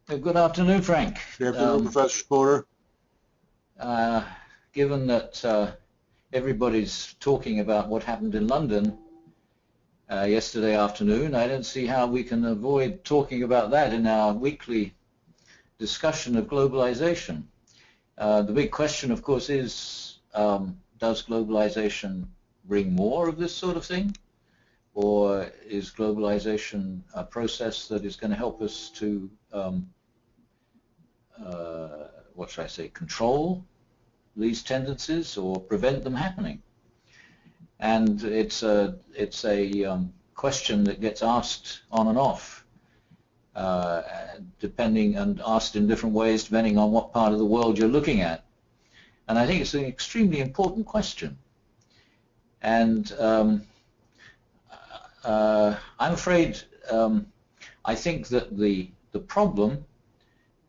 Good afternoon, Frank. Good afternoon, Professor Spooner. Uh, Given that everybody's talking about what happened in London yesterday afternoon, I don't see how we can avoid talking about that in our weekly discussion of globalization. The big question, of course, is does globalization bring more of this sort of thing? Or is globalization a process that is going to help us to what should I say, control these tendencies or prevent them happening? And it's a question that gets asked on and off, depending, and asked in different ways depending on what part of the world you're looking at. And I think it's an extremely important question. And I'm afraid I think that the problem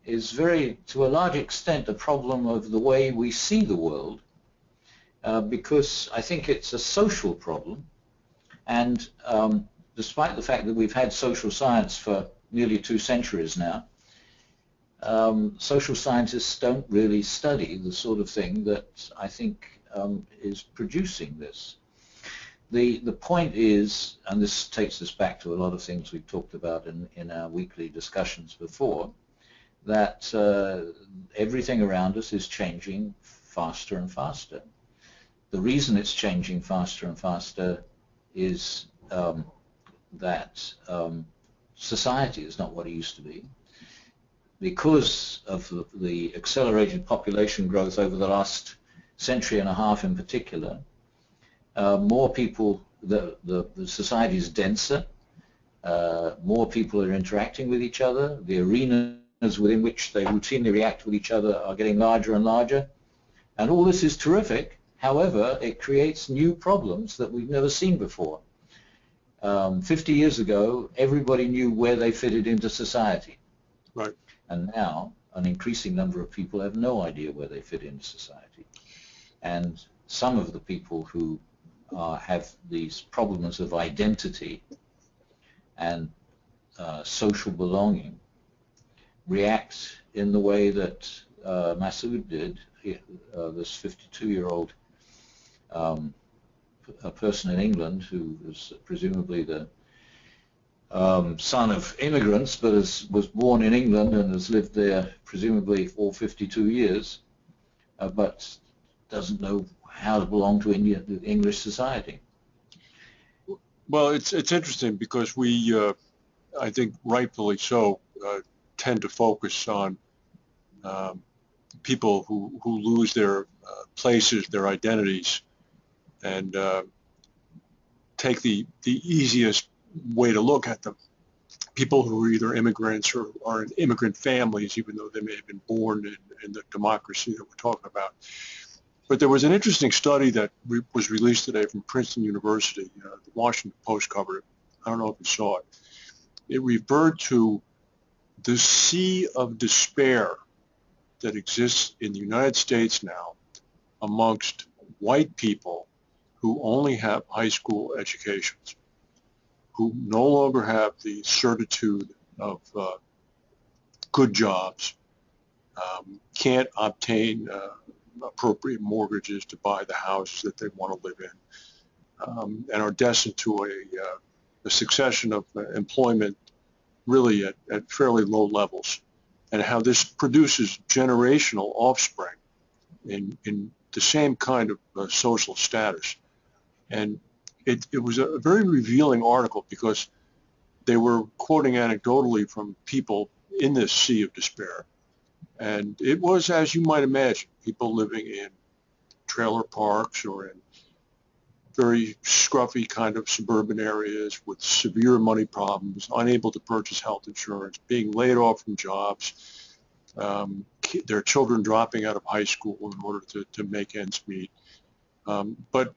is to a large extent, a problem of the way we see the world, because I think it's a social problem. And despite the fact that we've had social science for nearly 2 centuries now, social scientists don't really study the sort of thing that I think is producing this. The point is, and this takes us back to a lot of things we've talked about in our weekly discussions before, that everything around us is changing faster and faster. The reason it's changing faster and faster is that society is not what it used to be. Because of the accelerated population growth over the last century and a half in particular, more people, the society is denser, more people are interacting with each other, the arenas within which they routinely react with each other are getting larger and larger, and all this is terrific. However, it creates new problems that we've never seen before. 50 years ago, everybody knew where they fitted into society. Right. And now, an increasing number of people have no idea where they fit into society. And some of the people who have these problems of identity and social belonging react in the way that Masood did, this 52-year-old a person in England who was presumably the son of immigrants, but was born in England and has lived there presumably for 52 years, but doesn't know how to belong to English society. Well, it's interesting because we, I think rightfully so, tend to focus on people who lose their places, their identities, and take the easiest way to look at them. People who are either immigrants or are in immigrant families, even though they may have been born in the democracy that we're talking about. But there was an interesting study that was released today from Princeton University. The Washington Post covered it. I don't know if you saw it. It referred to the sea of despair that exists in the United States now amongst white people who only have high school educations, who no longer have the certitude of good jobs, can't obtain appropriate mortgages to buy the house that they want to live in, and are destined to a succession of employment really at fairly low levels, and how this produces generational offspring in the same kind of social status. And it was a very revealing article because they were quoting anecdotally from people in this sea of despair. And it was, as you might imagine, people living in trailer parks or in very scruffy kind of suburban areas with severe money problems, unable to purchase health insurance, being laid off from jobs, their children dropping out of high school in order to make ends meet. But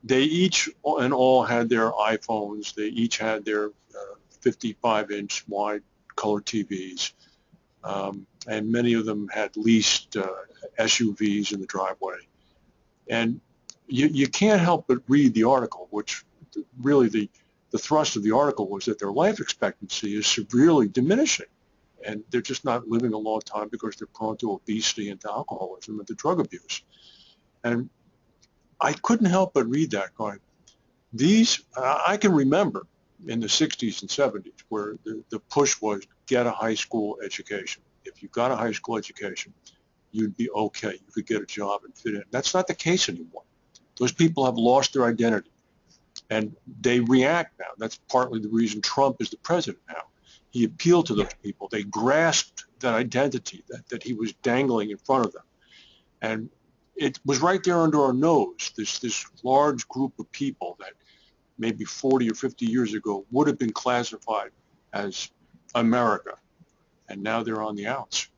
they each and all had their iPhones. They each had their 55-inch wide color TVs. And many of them had leased SUVs in the driveway. And you can't help but read the article, which really the thrust of the article was that their life expectancy is severely diminishing. and they're just not living a long time because they're prone to obesity and to alcoholism and to drug abuse. And I couldn't help but read that going, I can remember in the 60s and 70s where the push was get a high school education. If you got a high school education, you'd be okay. You could get a job and fit in. That's not the case anymore. Those people have lost their identity, and they react now. That's partly the reason Trump is the president now. He appealed to those people. They grasped that identity that he was dangling in front of them. And it was right there under our nose, this large group of people that maybe 40 or 50 years ago would have been classified as America, and now they're on the outs.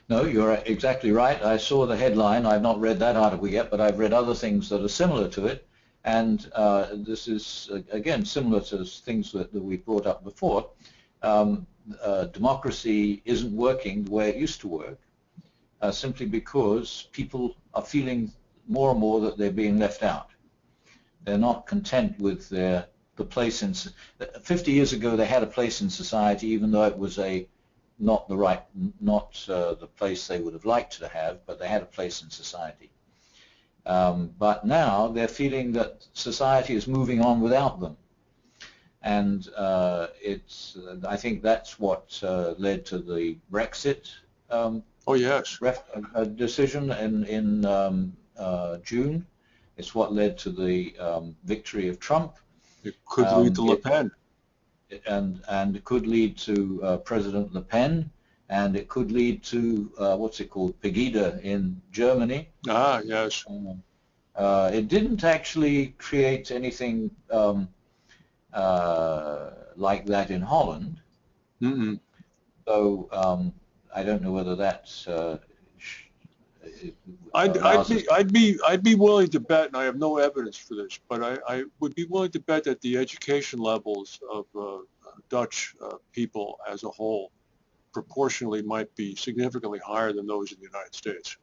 No, you're exactly right. I saw the headline. I've not read that article yet, but I've read other things that are similar to it. And this is, again, similar to things that we brought up before. Democracy isn't working the way it used to work, simply because people are feeling more and more that they're being left out. They're not content with the place in. 50 years ago, they had a place in society, even though it was not the place they would have liked to have, but they had a place in society. But now they're feeling that society is moving on without them, and I think that's what led to the Brexit decision in June. It's what led to the victory of Trump. It could lead to Le Pen. And it could lead to President Le Pen, and it could lead to what's it called, Pegida in Germany. Ah, yes. It didn't actually create anything like that in Holland. Mm-mm. So I don't know whether that's. I'd be willing to bet, and I have no evidence for this, but I would be willing to bet that the education levels of Dutch people as a whole proportionally might be significantly higher than those in the United States.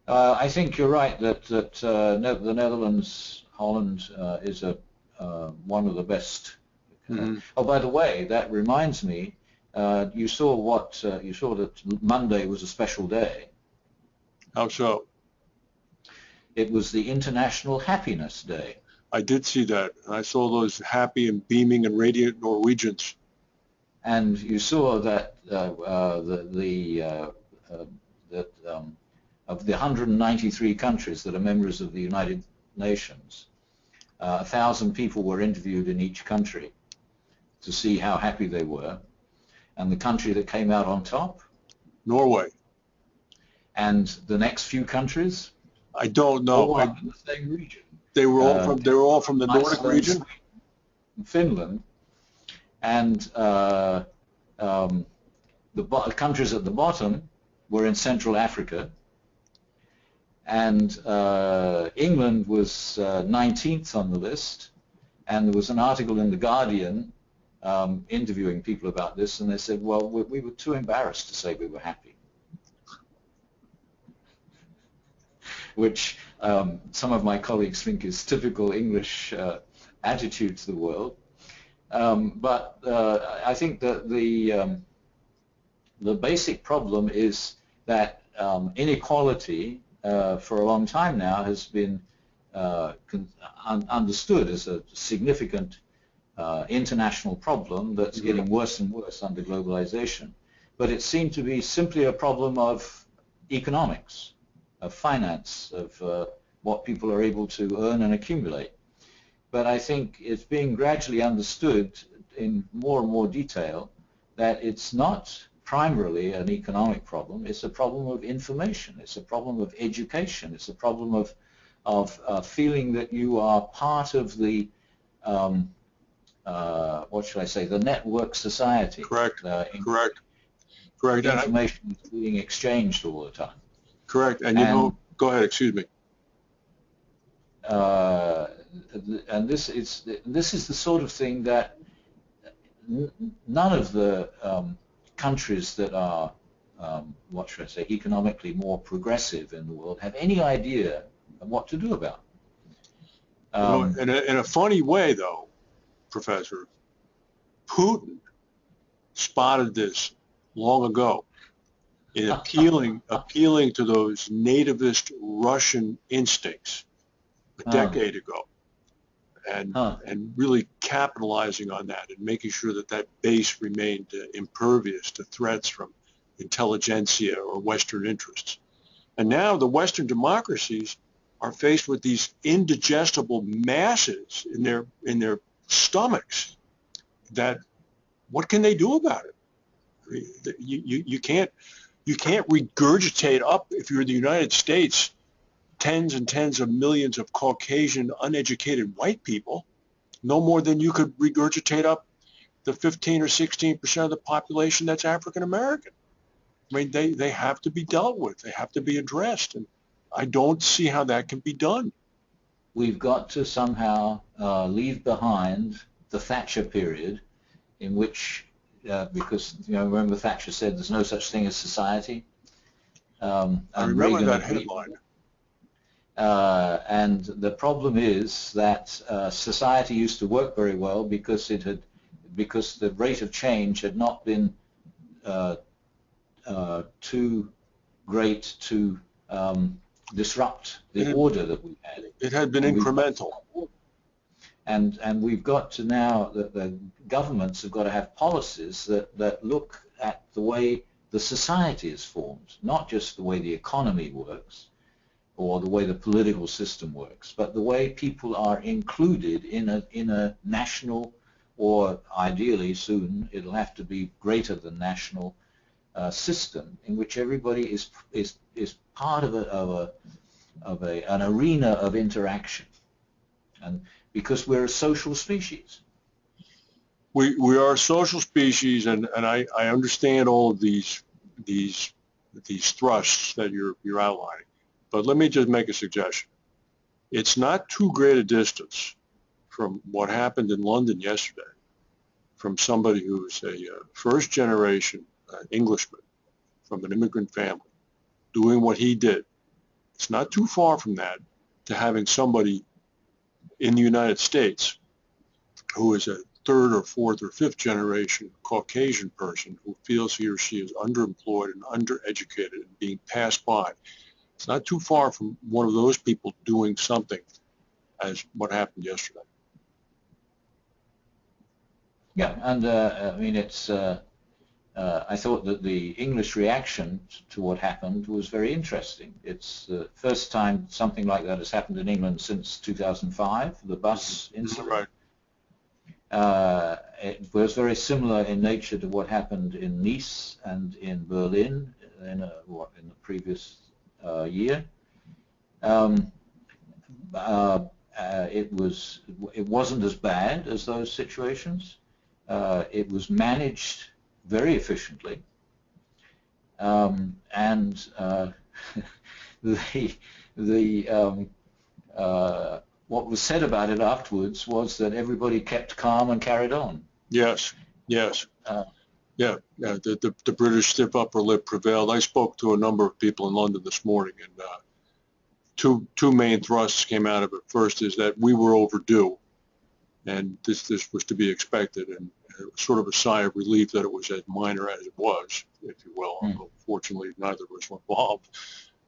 I think you're right that the Netherlands, Holland is one of the best. Mm-hmm. Oh, by the way, that reminds me. You saw that Monday was a special day. How so? It was the International Happiness Day. I did see that. I saw those happy and beaming and radiant Norwegians. And you saw that of the 193 countries that are members of the United Nations, 1,000 people were interviewed in each country to see how happy they were. And the country that came out on top? Norway. And the next few countries? I don't know. All in the same region. They were all from the Nordic region? Finland. And the countries at the bottom were in Central Africa. And England was 19th on the list. And there was an article in The Guardian interviewing people about this, and they said, well, we were too embarrassed to say we were happy. Which some of my colleagues think is typical English attitude to the world. But I think that the basic problem is that inequality for a long time now has been understood as a significant international problem that's getting worse and worse under globalization. But it seemed to be simply a problem of economics, of finance, of what people are able to earn and accumulate. But I think it's being gradually understood in more and more detail that it's not primarily an economic problem. It's a problem of information. It's a problem of education. It's a problem of feeling that you are part of the what should I say, the network society. Correct. Correct. Information is being exchanged all the time. Correct. And you know, go ahead. Excuse me. And this is the sort of thing that none of the countries that are what should I say, economically more progressive in the world have any idea of what to do about. In a funny way, though, Professor, Putin spotted this long ago in appealing to those nativist Russian instincts a decade ago, and really capitalizing on that and making sure that that base remained impervious to threats from intelligentsia or Western interests. And now the Western democracies are faced with these indigestible masses in their stomachs. That what can they do about it? I mean, you can't regurgitate up, if you're the United States, tens and tens of millions of Caucasian uneducated white people, no more than you could regurgitate up the 15 or 16% of the population that's African American. I mean, they have to be dealt with. They have to be addressed. And I don't see how that can be done. We've got to somehow leave behind the Thatcher period, in which, because remember Thatcher said there's no such thing as society. I remember that headline. And the problem is that society used to work very well because the rate of change had not been too great to disrupt the order that we had. It had been incremental. And we've got to now, the governments have got to have policies that look at the way the society is formed, not just the way the economy works or the way the political system works, but the way people are included in a national, or ideally soon it'll have to be greater than national, system in which everybody is part of an arena of interaction, and because we're a social species. We are a social species, and I understand all of these thrusts that you're outlining. But let me just make a suggestion. It's not too great a distance from what happened in London yesterday, from somebody who's a first-generation Englishman from an immigrant family doing what he did. It's not too far from that to having somebody in the United States who is a third or fourth or fifth generation Caucasian person who feels he or she is underemployed and undereducated and being passed by. It's not too far from one of those people doing something as what happened yesterday. Yeah, and I mean, it's. I thought that the English reaction to what happened was very interesting. It's the first time something like that has happened in England since 2005, the bus incident. Right. It was very similar in nature to what happened in Nice and in Berlin in the previous year. It wasn't as bad as those situations. It was managed very efficiently, and what was said about it afterwards was that everybody kept calm and carried on. Yes. The British stiff upper lip prevailed. I spoke to a number of people in London this morning, and two main thrusts came out of it. First is that we were overdue, and this was to be expected, and it was sort of a sigh of relief that it was as minor as it was, if you will. Fortunately, neither of us were involved.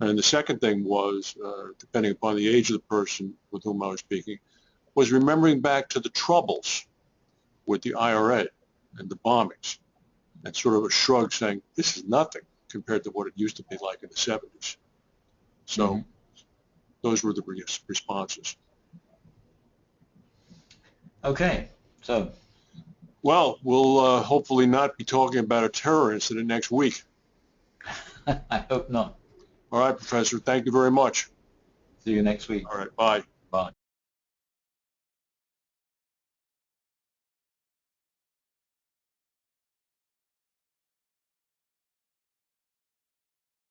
And the second thing was, depending upon the age of the person with whom I was speaking, was remembering back to the troubles with the IRA and the bombings, and sort of a shrug saying, this is nothing compared to what it used to be like in the 70s. So those were the responses. Okay, so. Well, we'll hopefully not be talking about a terror incident next week. I hope not. All right, Professor. Thank you very much. See you next week. All right. Bye. Bye.